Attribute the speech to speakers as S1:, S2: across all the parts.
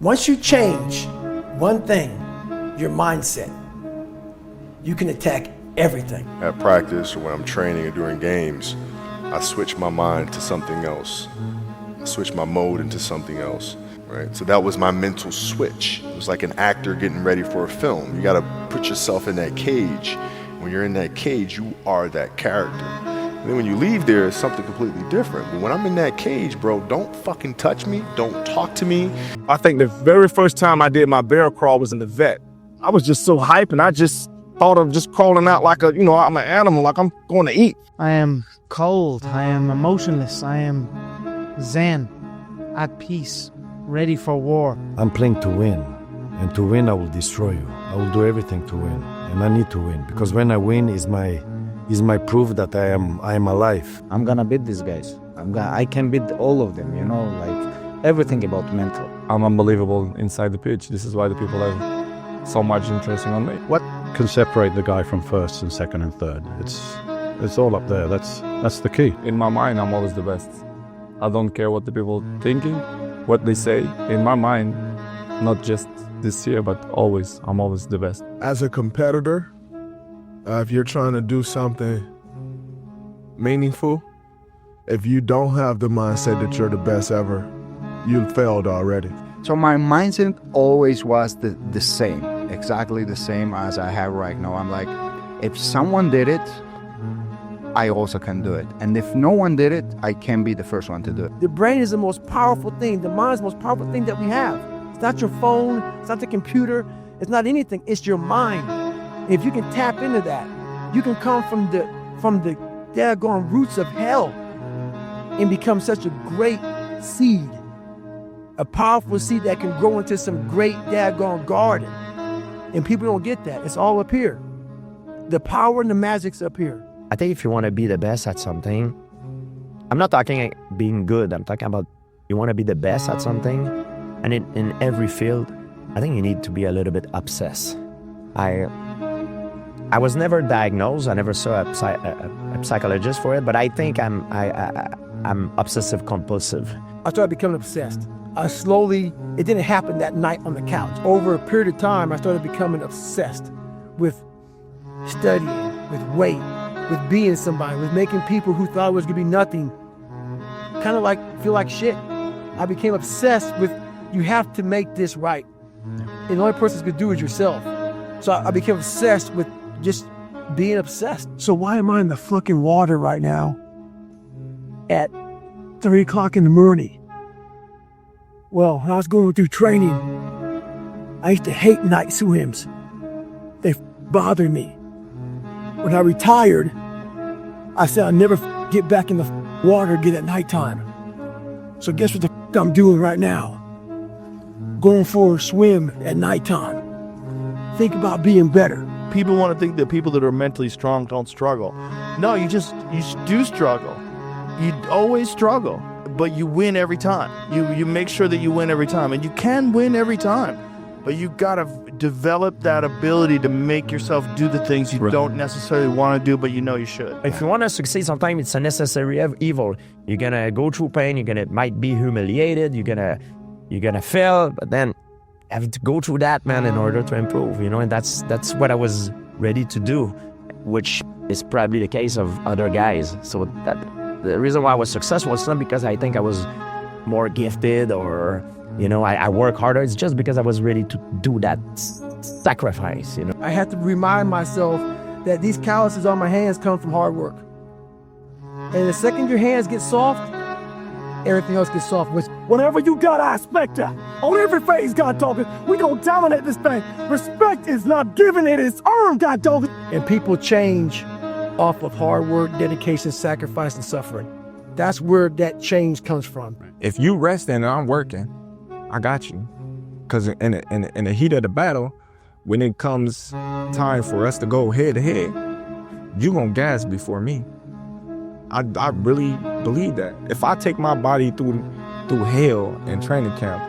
S1: Once you change one thing, your mindset, you can attack everything.
S2: At practice or when I'm training or during games, I switch my mind to something else. I switch my mode into something else, right? So that was my mental switch. It was like an actor getting ready for a film. You gotta put yourself in that cage. When you're in that cage, you are that character. And then when you leave there, it's something completely different. But when I'm in that cage, bro, don't fucking touch me. Don't talk to me.
S3: I think the very first time I did my bear crawl was in the vet. I was just so hyped, and I just thought of just crawling out like I'm an animal, like I'm going to eat.
S4: I am cold, I am emotionless, I am zen, at peace, ready for war.
S5: I'm playing to win, and to win I will destroy you. I will do everything to win, and I need to win, because when I win is my proof that I am alive.
S4: I'm gonna beat these guys. I can beat all of them, like everything about mental.
S6: I'm unbelievable inside the pitch. This is why the people have so much interest on me.
S7: What can separate the guy from first and second and third? It's all up there. That's the key.
S6: In my mind, I'm always the best. I don't care what the people thinking, what they say. In my mind, not just this year, but always, I'm always the best.
S8: As a competitor, if you're trying to do something meaningful, if you don't have the mindset that you're the best ever, you failed already.
S9: So my mindset always was the same, exactly the same as I have right now. I'm like, if someone did it, I also can do it. And if no one did it, I can be the first one to do it.
S1: The brain is the most powerful thing. The mind is the most powerful thing that we have. It's not your phone, it's not the computer, it's not anything, it's your mind. If you can tap into that, you can come from the daggone roots of hell and become such a great seed. A powerful seed that can grow into some great daggone garden. And people don't get that. It's all up here. The power and the magic's up here.
S10: I think if you want to be the best at something, I'm not talking being good, I'm talking about you want to be the best at something, and in every field, I think you need to be a little bit obsessed. I was never diagnosed, I never saw a psychologist for it, but I think I'm obsessive compulsive.
S1: I started becoming obsessed. It didn't happen that night on the couch. Over a period of time, I started becoming obsessed with studying, with weight, with being somebody, with making people who thought it was gonna be nothing kind of feel like shit. I became obsessed with, you have to make this right. And the only person who could do it is yourself. So I became obsessed with just being obsessed. So why am I in the fucking water right now at 3 o'clock in the morning? Well, when I was going through training, I used to hate night swims. They bothered me. When I retired, I said I'll never get back in the water again at nighttime. So guess what the I'm doing right now? Going for a swim at nighttime. Think about being better.
S3: People want to think that people that are mentally strong don't struggle. No, you do struggle. You always struggle, but you win every time. You make sure that you win every time, and you can win every time. But you gotta develop that ability to make yourself do the things you don't necessarily want to do, but you know you should.
S10: If you want to succeed, sometimes it's a necessary evil. You're gonna go through pain. Might be humiliated. You're gonna fail, but then have to go through that, man, in order to improve. And that's what I was ready to do, which is probably the case of other guys. So that the reason why I was successful is not because I think I was more gifted or I work harder. It's just because I was ready to do that sacrifice.
S1: I had to remind myself that these calluses on my hands come from hard work. And the second your hands get soft, everything else gets soft. Whenever you got I expect that. On every phase, God talking, we gonna dominate this thing. Respect is not given, it is earned, God talking. And people change off of hard work, dedication, sacrifice, and suffering. That's where that change comes from.
S6: If you resting and I'm working, I got you. Because in the heat of the battle, when it comes time for us to go head to head, you gonna gas before me. I really believe that. If I take my body through hell in training camp,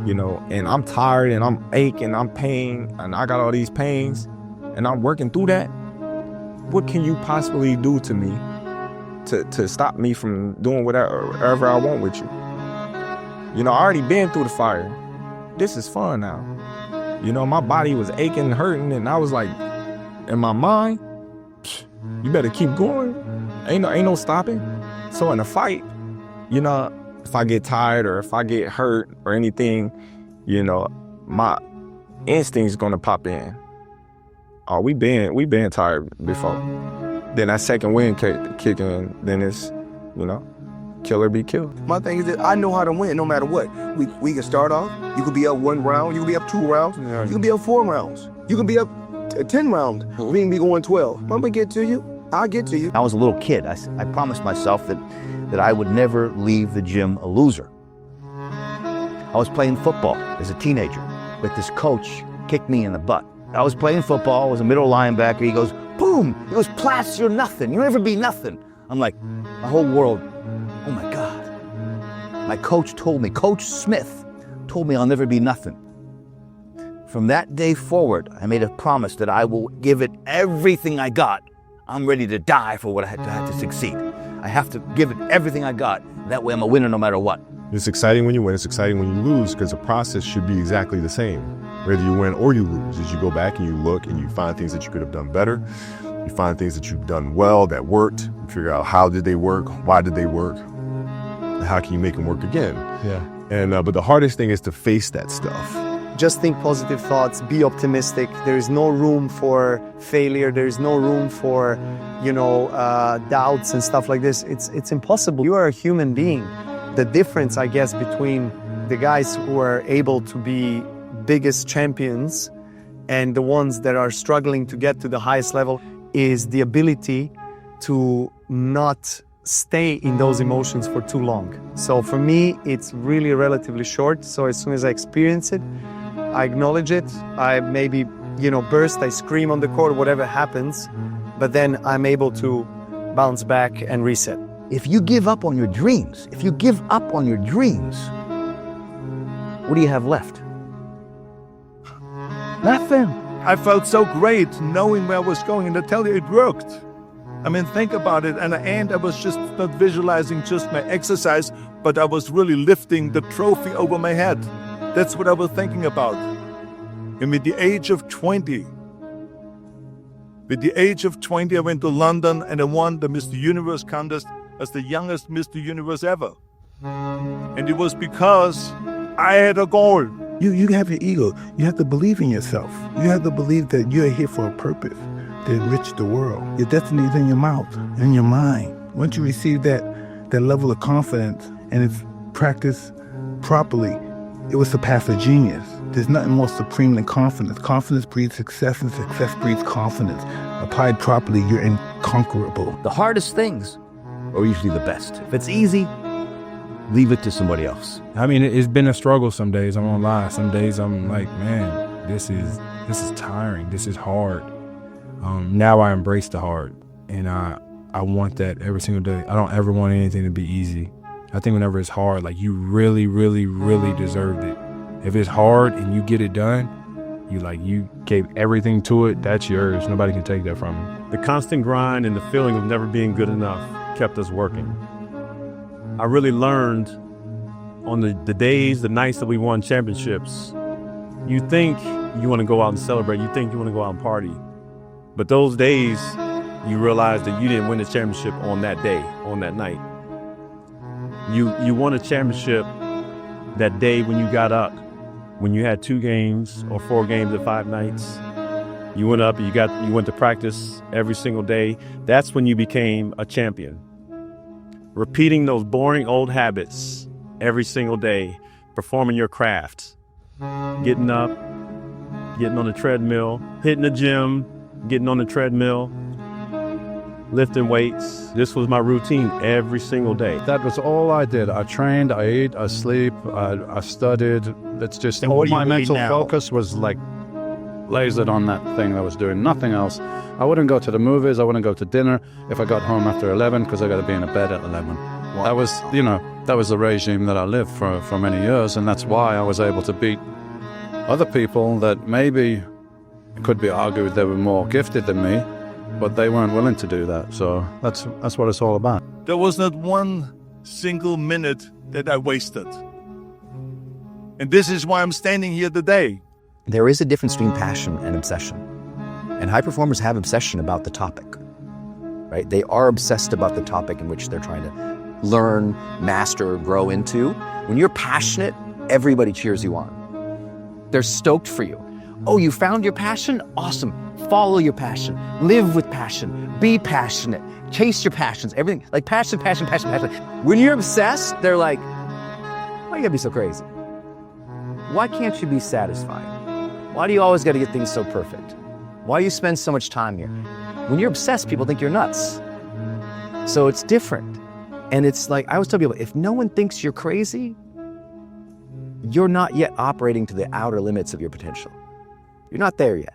S6: and I'm tired and I'm aching, I'm pain, and I got all these pains, and I'm working through that, what can you possibly do to me to stop me from doing whatever I want with you? I already been through the fire. this is fun now. You know, my body was aching, hurting, and I was like, in my mind, you better keep going. Ain't no stopping. So in a fight, you know, if I get tired or if I get hurt or anything, you know, my instinct's gonna pop in. Oh, we been tired before. Then that second wind kick in, then it's, you know, kill or be killed.
S11: My thing is that I know how to win no matter what. We can start off, you could be up 1 round, you can be up 2 rounds, you can be up 4 rounds, you can be up 10 rounds, we can be going 12. I'm gonna get to you, I'll get to you.
S12: I was a little kid. I promised myself that I would never leave the gym a loser. I was playing football as a teenager, but this coach kicked me in the butt. I was playing football, I was a middle linebacker, he goes, boom, it was Platts, you're nothing, you'll never be nothing. I'm like, my whole world, oh my God. My coach told me, Coach Smith told me I'll never be nothing. From that day forward, I made a promise that I will give it everything I got. I'm ready to die for what I had to succeed. I have to give it everything I got. That way I'm a winner no matter what.
S13: It's exciting when you win, it's exciting when you lose, because the process should be exactly the same. Whether you win or you lose, as you go back and you look and you find things that you could have done better, you find things that you've done well that worked, you figure out how did they work, why did they work, and how can you make them work again.
S3: Yeah.
S13: And but the hardest thing is to face that stuff.
S14: Just think positive thoughts, be optimistic. There is no room for failure. There is no room for, you know, doubts and stuff like this. It's impossible. You are a human being. The difference, I guess, between the guys who are able to be biggest champions and the ones that are struggling to get to the highest level is the ability to not stay in those emotions for too long. So for me, it's really relatively short. So as soon as I experience it, I acknowledge it. I maybe, you know, burst, I scream on the court, whatever happens, but then I'm able to bounce back and reset.
S12: If you give up on your dreams, what do you have left? Nothing.
S15: I felt so great knowing where I was going, and I tell you, it worked. I mean, think about it. And at the end, I was just not visualizing just my exercise, but I was really lifting the trophy over my head. That's what I was thinking about. And with the age of 20, I went to London and I won the Mr. Universe contest as the youngest Mr. Universe ever. And it was because I had a goal.
S16: You have an ego. You have to believe in yourself. You have to believe that you're here for a purpose, to enrich the world. Your destiny is in your mouth, in your mind. Once you receive that level of confidence and it's practiced properly, it will surpass a genius. There's nothing more supreme than confidence. Confidence breeds success, and success breeds confidence. Applied properly, you're inconquerable.
S12: The hardest things are usually the best. If it's easy, leave it to somebody else.
S17: I mean, it's been a struggle some days, I'm gonna lie. Some days I'm like, man, this is tiring, this is hard. Now I embrace the hard, and I want that every single day. I don't ever want anything to be easy. I think whenever it's hard, like, you really, really, really deserved it. If it's hard and you get it done, you gave everything to it, that's yours. Nobody can take that from you.
S5: The constant grind and the feeling of never being good enough kept us working. I really learned on the days, the nights that we won championships, you think you want to go out and celebrate, you think you want to go out and party. But those days, you realize that you didn't win the championship on that day, on that night. You won a championship that day when you got up, when you had 2 games or 4 games at 5 nights. You went up, you went to practice every single day. That's when you became a champion. Repeating those boring old habits every single day, performing your craft, getting up, getting on the treadmill, hitting the gym, getting on the treadmill, lifting weights. This was my routine every single day.
S7: That was all I did. I trained, I ate, I sleep, I studied. It's just all my mental focus was like lasered on that thing I was doing, nothing else. I wouldn't go to the movies, I wouldn't go to dinner if I got home after 11 because I got to be in bed at 11. That was, that was the regime that I lived for many years, and that's why I was able to beat other people that maybe it could be argued they were more gifted than me, but they weren't willing to do that. So that's what it's all about.
S15: There was not one single minute that I wasted. And this is why I'm standing here today.
S12: There is a difference between passion and obsession. And high performers have obsession about the topic, right? They are obsessed about the topic in which they're trying to learn, master, grow into. When you're passionate, everybody cheers you on. They're stoked for you. Oh, you found your passion? Awesome. Follow your passion. Live with passion. Be passionate. Chase your passions. Everything. Like passion, passion, passion, passion. When you're obsessed, they're like, why you gotta be so crazy? Why can't you be satisfied? Why do you always gotta get things so perfect? Why do you spend so much time here? When you're obsessed, people think you're nuts. So it's different. And it's like, I always tell people, if no one thinks you're crazy, you're not yet operating to the outer limits of your potential. You're not there yet.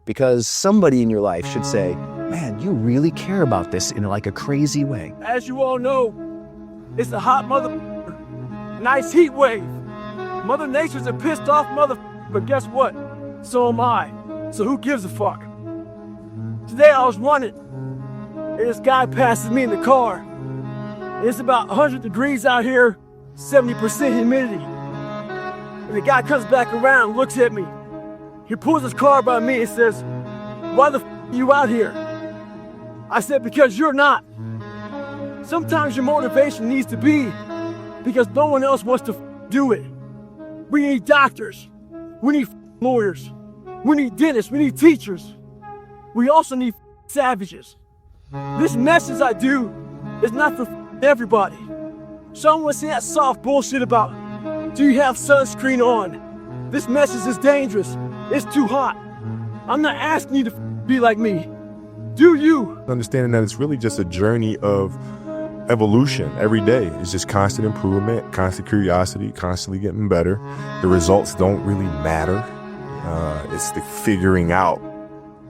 S12: Because somebody in your life should say, man, you really care about this in like a crazy way.
S1: As you all know, it's a hot nice heat wave. Mother Nature's a pissed off but guess what? So am I. So who gives a fuck? Today I was running, and this guy passes me in the car. It's about 100 degrees out here, 70% humidity. And the guy comes back around and looks at me. He pulls his car by me and says, why the f are you out here? I said, because you're not. Sometimes your motivation needs to be because no one else wants to do it. We need doctors. We need lawyers. We need dentists. We need teachers. We also need savages. This message I do is not for everybody. Someone say that soft bullshit about, do you have sunscreen on? This message is dangerous. It's too hot. I'm not asking you to be like me. Do you?
S13: Understanding that it's really just a journey of evolution every day. It's just constant improvement, constant curiosity, constantly getting better. The results don't really matter. It's the figuring out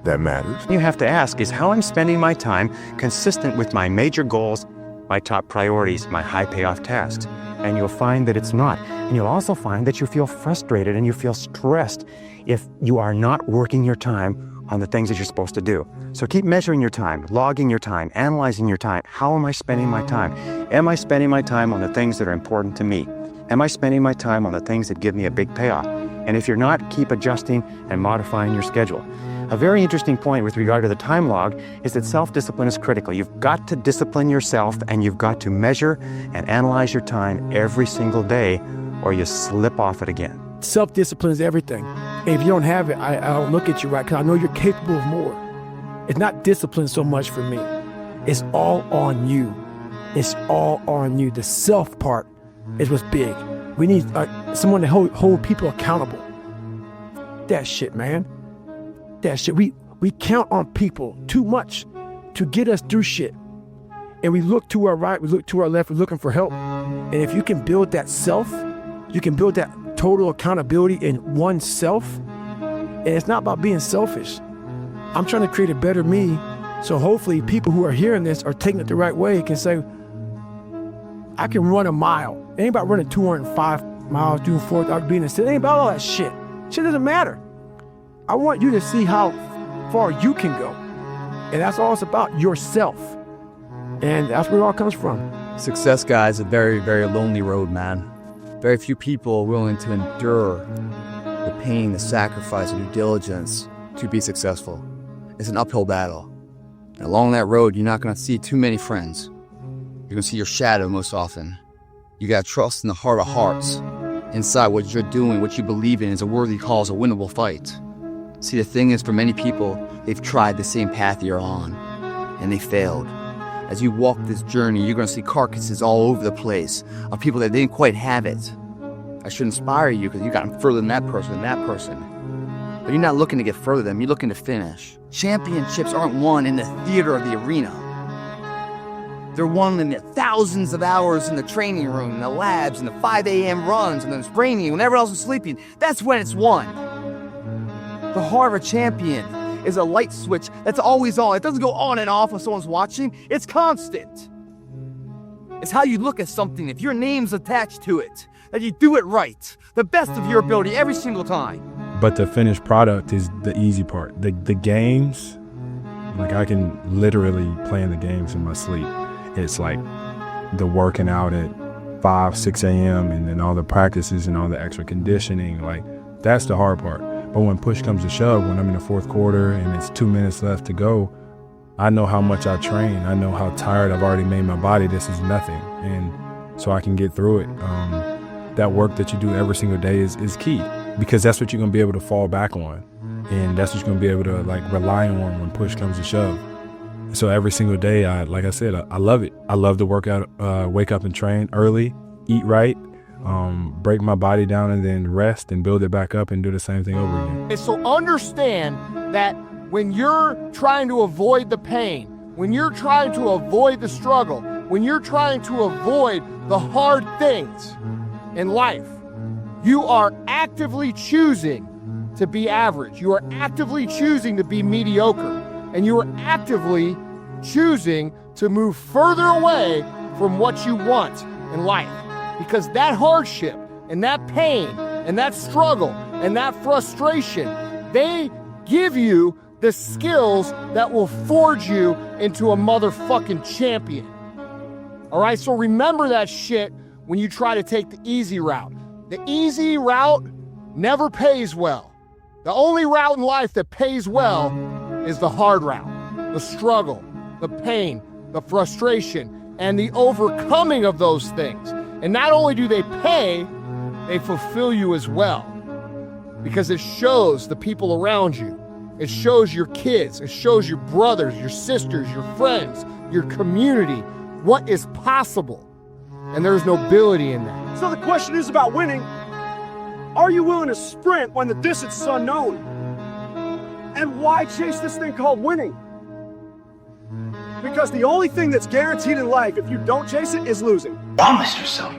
S13: that matters.
S18: You have to ask is how I'm spending my time consistent with my major goals, my top priorities, my high payoff tasks. And you'll find that it's not. And you'll also find that you feel frustrated and you feel stressed if you are not working your time on the things that you're supposed to do. So keep measuring your time, logging your time, analyzing your time. How am I spending my time? Am I spending my time on the things that are important to me? Am I spending my time on the things that give me a big payoff? And if you're not, keep adjusting and modifying your schedule. A very interesting point with regard to the time log is that self-discipline is critical. You've got to discipline yourself and you've got to measure and analyze your time every single day or you slip off it again.
S1: Self-discipline is everything. If you don't have it, I don't look at you right because I know you're capable of more. It's not discipline so much for me. It's all on you. It's all on you. The self part is what's big. We need someone to hold people accountable. That shit, man. That shit. We count on people too much to get us through shit. And we look to our right, we look to our left, we're looking for help. And if you can build that self, you can build that total accountability in oneself. And it's not about being selfish. I'm trying to create a better me. So hopefully people who are hearing this are taking it the right way can say, I can run a mile. It ain't about running 205 miles, doing 4 hours, being in the city. It ain't about all that shit. Shit doesn't matter. I want you to see how far you can go. And that's all it's about, yourself. And that's where it all comes from.
S19: Success, guys, is a very, very lonely road, man. Very few people are willing to endure the pain, the sacrifice, the due diligence to be successful. It's an uphill battle. And along that road, you're not going to see too many friends. You're going to see your shadow most often. You got to trust in the heart of hearts. Inside what you're doing, what you believe in is a worthy cause, a winnable fight. See, the thing is, for many people, they've tried the same path you're on, and they failed. As you walk this journey, you're going to see carcasses all over the place of people that didn't quite have it. I should inspire you because you got further than that person and that person. But you're not looking to get further than them, you're looking to finish. Championships aren't won in the theater of the arena. They're won in the thousands of hours in the training room, in the labs, in the 5 a.m. runs, and then training when everyone else is sleeping. That's when it's won. The heart of a champion is a light switch that's always on. It doesn't go on and off when someone's watching. It's constant. It's how you look at something. If your name's attached to it, that you do it right, the best of your ability every single time.
S17: But the finished product is the easy part. The games, like I can literally play in the games in my sleep. It's like the working out at 5, 6 a.m. and then all the practices and all the extra conditioning, like that's the hard part. But when push comes to shove, when I'm in the fourth quarter and it's 2 minutes left to go, I know how much I train. I know how tired I've already made my body. This is nothing. And so I can get through it. That work that you do every single day is key, because that's what you're gonna be able to fall back on. And that's what you're gonna be able to like rely on when push comes to shove. So every single day, like I said, I love it. I love to work out, wake up and train early, eat right, break my body down and then rest and build it back up and do the same thing over again.
S20: And so understand that when you're trying to avoid the pain, when you're trying to avoid the struggle, when you're trying to avoid the hard things in life, you are actively choosing to be average. You are actively choosing to be mediocre. And you are actively choosing to move further away from what you want in life. Because that hardship and that pain and that struggle and that frustration, they give you the skills that will forge you into a motherfucking champion. All right, so remember that shit when you try to take the easy route. The easy route never pays well. The only route in life that pays well is the hard route, the struggle, the pain, the frustration, and the overcoming of those things. And not only do they pay, they fulfill you as well. Because it shows the people around you. It shows your kids. It shows your brothers, your sisters, your friends, your community, what is possible. And there's nobility in that.
S21: So the question is about winning. Are you willing to sprint when the distance is unknown? And why chase this thing called winning? Because the only thing that's guaranteed in life, if you don't chase it, is losing.
S22: Promise yourself.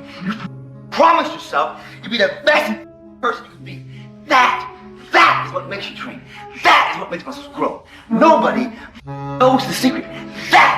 S22: Promise yourself you'll be the best person you can be. That is what makes you train. That is what makes muscles grow. Nobody knows the secret. That